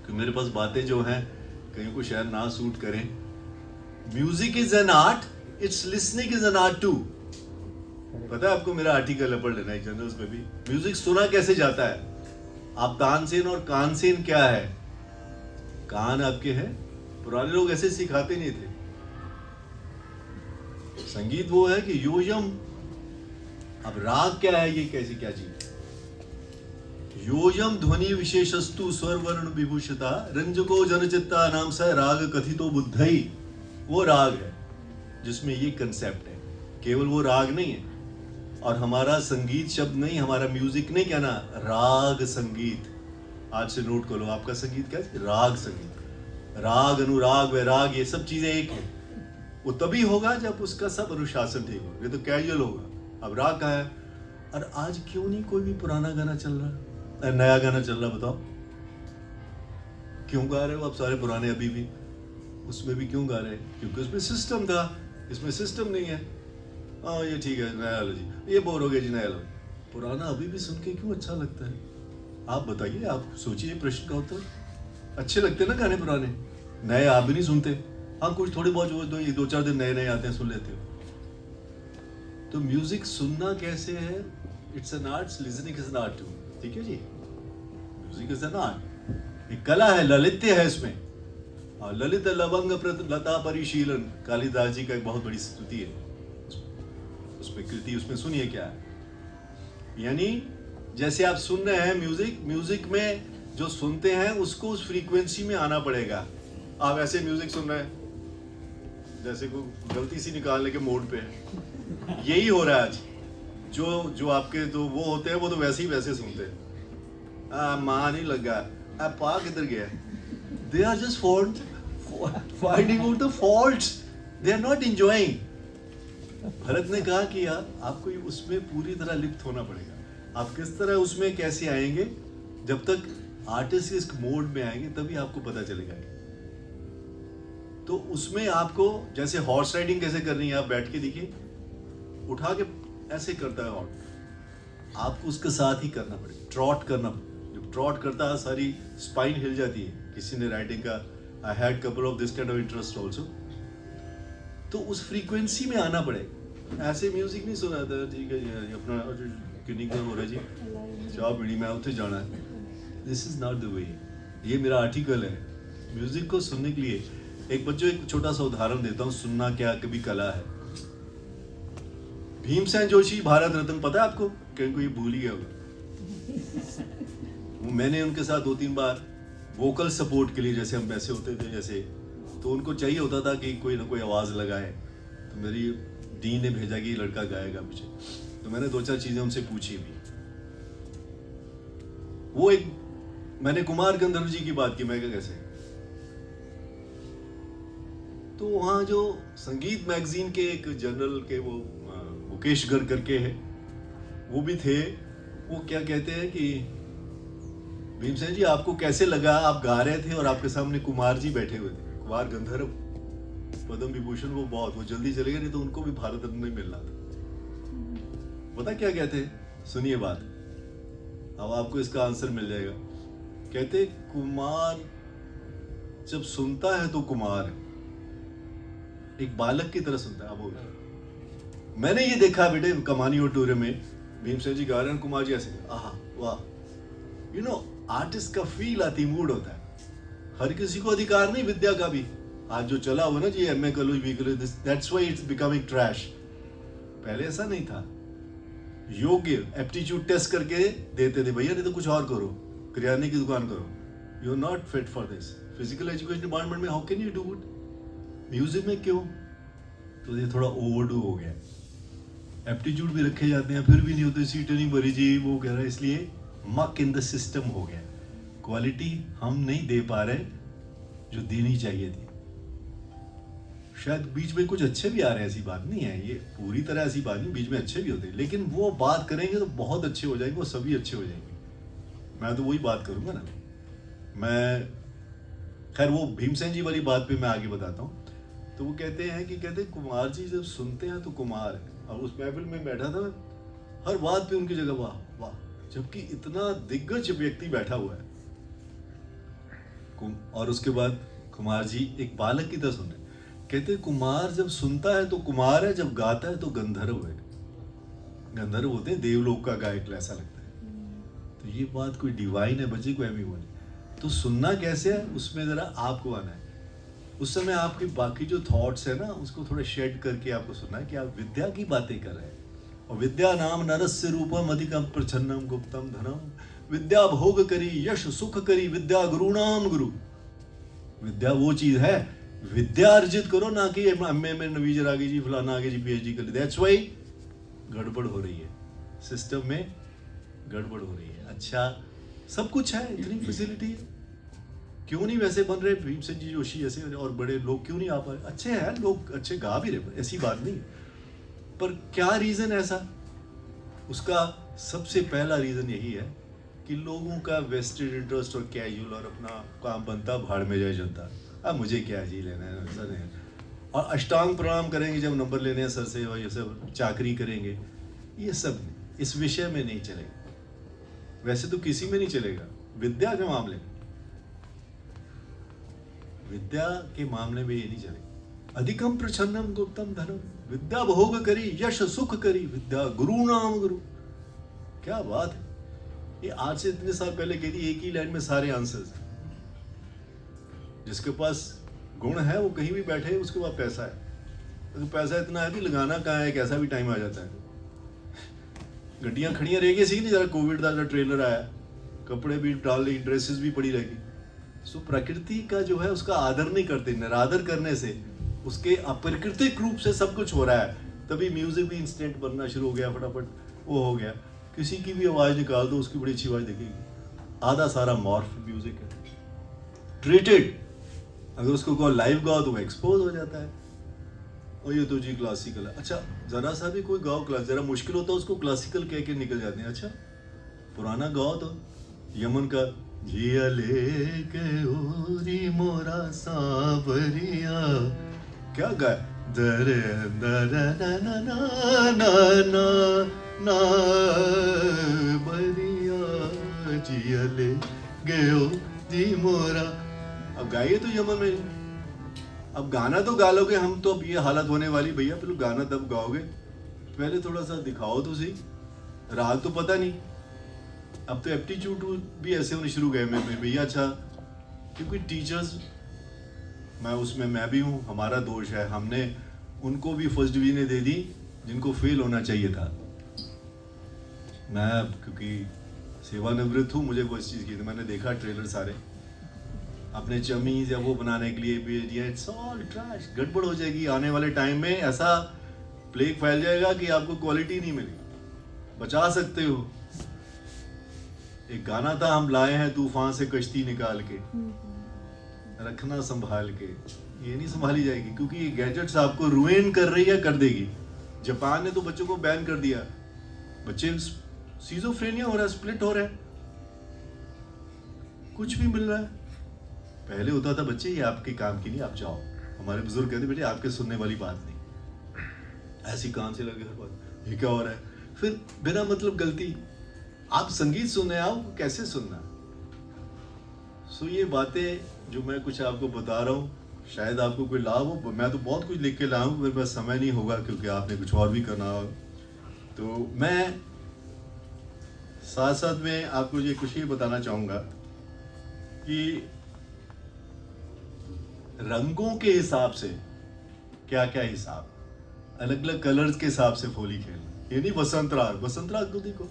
कि मेरे पास बातें जो हैं कहीं को शायद ना सूट करें। Music is an art, it's listening is an art too. पता है आपको, मेरा आर्टिकल है, पढ़ लेना एक जर्नल्स में भी। म्यूजिक सुना कैसे जाता है? आप तानसेन और कानसेन क्या है? कान आपके हैं। पुराने लोग ऐसे सिखाते नहीं थे। संगीत वो है कि योजम। अब राग क्या है, ये कैसी क्या चीज? योजम ध्वनि विशेषस्तु स्वर वर्ण विभूषिता रंजको जनचित्ता नाम स राग कथितो बुद्धई। वो राग है जिसमें ये कंसेप्ट है। केवल वो राग नहीं है। और हमारा संगीत शब्द नहीं, हमारा म्यूजिक नहीं कहना, राग संगीत। आज से नोट करो, आपका संगीत क्या है? राग संगीत। राग, अनुराग, वैराग, ये सब चीजें एक है। वो तभी होगा जब उसका सब अनुशासन ठीक हो, ये तो कैजुअल होगा। अब राग का है। और आज क्यों नहीं कोई भी पुराना गाना चल रहा है, नया गाना चल रहा, बताओ क्यों गा रहे हो आप सारे पुराने अभी भी? उसमें भी क्यों गा रहे हैं? क्योंकि उसमें सिस्टम था, इसमें सिस्टम नहीं है। हाँ ये ठीक है, नया लो जी, ये बोर हो गया जी, नया लो। पुराना अभी भी सुन के क्यों अच्छा लगता है? आप बताइए, आप सोचिए प्रश्न का उत्तर। अच्छे लगते ना गाने पुराने, नए आप भी नहीं सुनते। हाँ कुछ थोड़े बहुत जो दो चार दिन नए नए आते हैं सुन लेते हो। तो म्यूजिक सुनना कैसे है? It's an art, listening is an art too. ठीक है जी, म्यूजिक इज एन आर्ट, एक कला है, ललित्य है इसमें। और ललित लवंग लता परिशीलन, कालिदास जी का एक बहुत बड़ी स्तुति है। उसमें कृति, उसमें सुनिए क्या है। यानी जैसे आप सुन रहे हैं म्यूजिक, म्यूजिक में जो सुनते हैं उसको उस फ्रीक्वेंसी में आना पड़ेगा। आप ऐसे म्यूजिक सुन रहे हैं जैसे को गलती सी निकालने के मोड पे है। यही हो रहा है आज। जो आपके तो वो होते हैं वो तो वैसे ही वैसे सुनते हैं। मां नहीं लगा, पा किधर गया? They are just finding out the faults, they are not enjoying. Bharat ने कहा कि यार आपको उसमें पूरी तरह लिप्त होना पड़ेगा। आप किस तरह उसमें कैसे आएंगे? जब तक आर्टिस्ट इस मोड में आएंगे तभी आपको पता चलेगा। तो उसमें आपको जैसे हॉर्स राइडिंग कैसे करनी है, आप बैठ के देखिए, उठा के ऐसे करता है हॉर्स, आपको उसके साथ ही करना पड़ेगा। ट्रॉट करना, जब ट्रॉट करता है सारी स्पाइन हिल जाती है। किसी ने राइटिंग का, I had couple of this kind of interest also. तो उस फ्रीक्वेंसी में आना पड़ेगा। ऐसे म्यूजिक नहीं सुना था, ठीक है जी अपना किन्नी का हो रहा है जी, चाह बीड़ी में उठे जाना है। This is not the way. ये मेरा आर्टिकल है। म्यूजिक को सुनने के लिए एक बच्चों एक छोटा सा उदाहरण देता हूँ, सुनना क्या कभी कला है। भीमसेन जोशी भारत रत्न, पता है आपको? कहीं को ये भूल ही गया होगा। मैंने उनके साथ 2-3 बार वोकल सपोर्ट के लिए, जैसे हम वैसे होते थे जैसे, तो उनको चाहिए होता था कि कोई ना कोई आवाज़ लगाए। तो मेरी डी ने भेजा कि लड़का गाएगा मुझे। तो मैंने 2-4 चीज़ें उनसे पूछी भी। वो एक, मैंने कुमार गंधर्व जी की बात की, मैं क्या कैसे, तो वहाँ जो संगीत मैगजीन के एक जर्नल के वो मुकेश गर्ग करके है, वो भी थे। वो क्या कहते हैं कि भीमसेन जी आपको कैसे लगा? आप गा रहे थे और आपके सामने कुमार जी बैठे हुए थे, कुमार गंधर्व, पद्म विभूषण, वो बहुत, वो जल्दी चले गए, नहीं तो उनको भी भारत रत्न नहीं मिलना था। पता क्या कहते हैं? सुनिए बात, अब आपको इसका आंसर मिल जाएगा। कहते कुमार जब सुनता है तो कुमार है, एक बालक की तरह सुनता है। अब मैंने ये देखा बेटे कमानी और टूरे में, भीमसेन जी गा रहे हैं, कुमार जी ऐसे, आहा वाह। यू नो, आर्टिस्ट का फील आती, मूड होता है। हर किसी को अधिकार नहीं विद्या का भी। आज जो चला हुआ ना जी, एमए कर लो, बी कर लो, that's why it's becoming trash. पहले ऐसा नहीं था। योग्य एप्टीट्यूड टेस्ट करके देते थे, भैया नहीं तो कुछ और करो, किराने की दुकान करो, you are not fit for this. Physical education department में how can you do it? Music में क्यों? तो ये थोड़ा ओवरडू हो गया। एप्टीट्यूड भी रखे जाते हैं फिर भी नहीं होते, सीटें नहीं भरी जी, वो कह रहा है, इसलिए मक इन द सिस्टम हो गया। क्वालिटी हम नहीं दे पा रहे जो देनी चाहिए थी। शायद बीच में कुछ अच्छे भी आ रहे हैं, ऐसी बात नहीं है, ये पूरी तरह ऐसी बात नहीं, बीच में अच्छे भी होते हैं, लेकिन वो बात करेंगे तो बहुत अच्छे हो जाएंगे, वो सभी अच्छे हो जाएंगे। मैं तो वही बात करूंगा ना। मैं खैर वो भीमसेन जी वाली बात पे मैं आगे बताता हूँ। तो वो कहते हैं कि कहते कुमार जी जब सुनते हैं तो कुमार है। और उस महफिल में बैठा था, हर बात पे उनकी जगह वाह वाह, जबकि इतना दिग्गज व्यक्ति बैठा हुआ है। और उसके बाद कुमार जी एक बालक की तरह सुन रहे, कहते कुमार जब सुनता है तो कुमार है, जब गाता है तो गंधर्व है। गंधर्व होते हैं देवलोक का गायक, ऐसा लगता है। तो ये बात कोई डिवाइन है बच्चे, को एमी बोले तो सुनना कैसे है, उसमें जरा आपको आना है। उस समय आपके बाकी जो थॉट्स है ना, उसको थोड़ा शेड करके आपको सुनना है कि आप विद्या की बातें कर रहे हैं। और विद्या नाम नरस्य रूपम अधिकम प्रच्छन्नम गुप्तम धनम, विद्या भोग करी यश सुख करी, विद्या गुरु नाम गुरु। विद्या वो चीज है, विद्या अर्जित करो, ना कि एमए में नवीजर आगे जी, फलाना आगे जी पीएचडी कर ली। दैट्स व्हाई गड़बड़ हो रही है सिस्टम में, गड़बड़ हो रही है। अच्छा सब कुछ है, इतनी फैसिलिटी है, क्यों नहीं वैसे बन रहे भीमसेन जी जोशी ऐसे और बड़े लोग क्यों नहीं आ पा रहे? अच्छे हैं लोग, अच्छे गा भी रहे, ऐसी बात नहीं, पर क्या रीजन ऐसा? उसका सबसे पहला रीजन यही है कि लोगों का वेस्टेड इंटरेस्ट और कैजुअल, और अपना काम बनता भाड़ में जाए जनता, अब मुझे क्या जी लेना है सर है। और अष्टांग प्रणाम करेंगे जब नंबर लेने हैं सर से, और ये सब चाकरी करेंगे, ये सब इस विषय में नहीं चलेगा। वैसे तो किसी में नहीं चलेगा, विद्या के मामले में, विद्या के मामले में ये नहीं चलेगा। अधिकम प्रच्छन्नम गुप्तम धनम, विद्या भोग करी यश सुख करी, विद्या गुरु नाम गुरु। क्या बात है, ये आज से इतने साल पहले कह दी, एक ही लाइन में सारे आंसर्स। जिसके पास गुण है वो कहीं भी बैठे, उसके पास पैसा है। तो पैसा इतना है कि लगाना कहाँ है, कैसा भी टाइम आ जाता है। गड्डियां खड़ियां रहेगी, सी नहीं, जरा कोविड का ट्रेलर आया, कपड़े भी डाल ली, ड्रेसेस भी पड़ी रहेगी। सो प्रकृति का जो है उसका आदर नहीं करते, निरादर करने से उसके अप्राकृतिक रूप से सब कुछ हो रहा है। तभी म्यूजिक भी इंस्टेंट बनना शुरू हो गया, फटाफट वो हो गया। किसी की भी आवाज निकाल दो, उसकी बड़ी अच्छी आवाज दिखेगी। आधा सारा मॉर्फ म्यूजिक है, ट्रीटेड। अगर उसको कोई लाइव गाओ तो वो एक्सपोज हो जाता है, और ये तो जी क्लासिकल है। अच्छा जरा सा भी कोई गाओ क्लास, जरा मुश्किल होता है उसको क्लासिकल कह के निकल जाते हैं। अच्छा पुराना गाओ तो यमन का जिया ले गयोरी मोरा सांवरिया, क्या गाय, दरे दरे ना ना ना ना ना बरिया जिया ले गयो जी मोरा। अब गाइए तो यमन में, अब गाना तो गा लोगे हम तो, अब ये हालत होने वाली भैया, पहले गाना तब गाओगे, पहले थोड़ा सा दिखाओ तो सही, राग तो पता नहीं। अब तो एप्टीट्यूड भी ऐसे होने शुरू गए में भैया। अच्छा क्योंकि टीचर्स, मैं उसमें मैं भी हूँ, हमारा दोष है, हमने उनको भी फर्स्ट डिवीजन दे दी जिनको फेल होना चाहिए था। मैं क्योंकि सेवानिवृत्त हूँ, मुझे वो इस चीज़ की, तो मैंने देखा ट्रेलर सारे, अपने चमीज या वो बनाने के लिए भी दिया। इट्स ऑल ट्रैश, गड़बड़ हो जाएगी। आने वाले टाइम में ऐसा प्लेग फैल जाएगा कि आपको क्वालिटी नहीं मिलेगी। बचा सकते हो, एक गाना था, हम लाए हैं तूफान से कश्ती निकाल के, रखना संभाल के, ये नहीं संभाली जाएगी, क्योंकि ये गैजेट्स आपको रुइन कर रही है, कर देगी। जापान ने तो बच्चों को बैन कर दिया, बच्चे सीजोफ्रेनिया हो रहा है, स्प्लिट हो रहा है, कुछ भी मिल रहा है। पहले होता था बच्चे ये आपके काम की नहीं, आप जाओ। हमारे बुजुर्ग कहते बेटे आपके सुनने वाली बात नहीं, ऐसी कान से लगे हर बात, ये क्या हो रहा है। फिर बिना मतलब गलती आप संगीत सुनने आओ, कैसे सुनना। सो ये बातें जो मैं कुछ आपको बता रहा हूँ, शायद आपको कोई लाभ हो। मैं तो बहुत कुछ लिख के लाऊं, मेरे पास समय नहीं होगा क्योंकि आपने कुछ और भी करना हो। तो मैं साथ साथ में आपको ये कुछ ही बताना चाहूँगा कि रंगों के हिसाब से क्या क्या हिसाब, अलग अलग कलर्स के हिसाब से होली खेलना। ये नहीं बसंत राग, बसंत राग तो देखो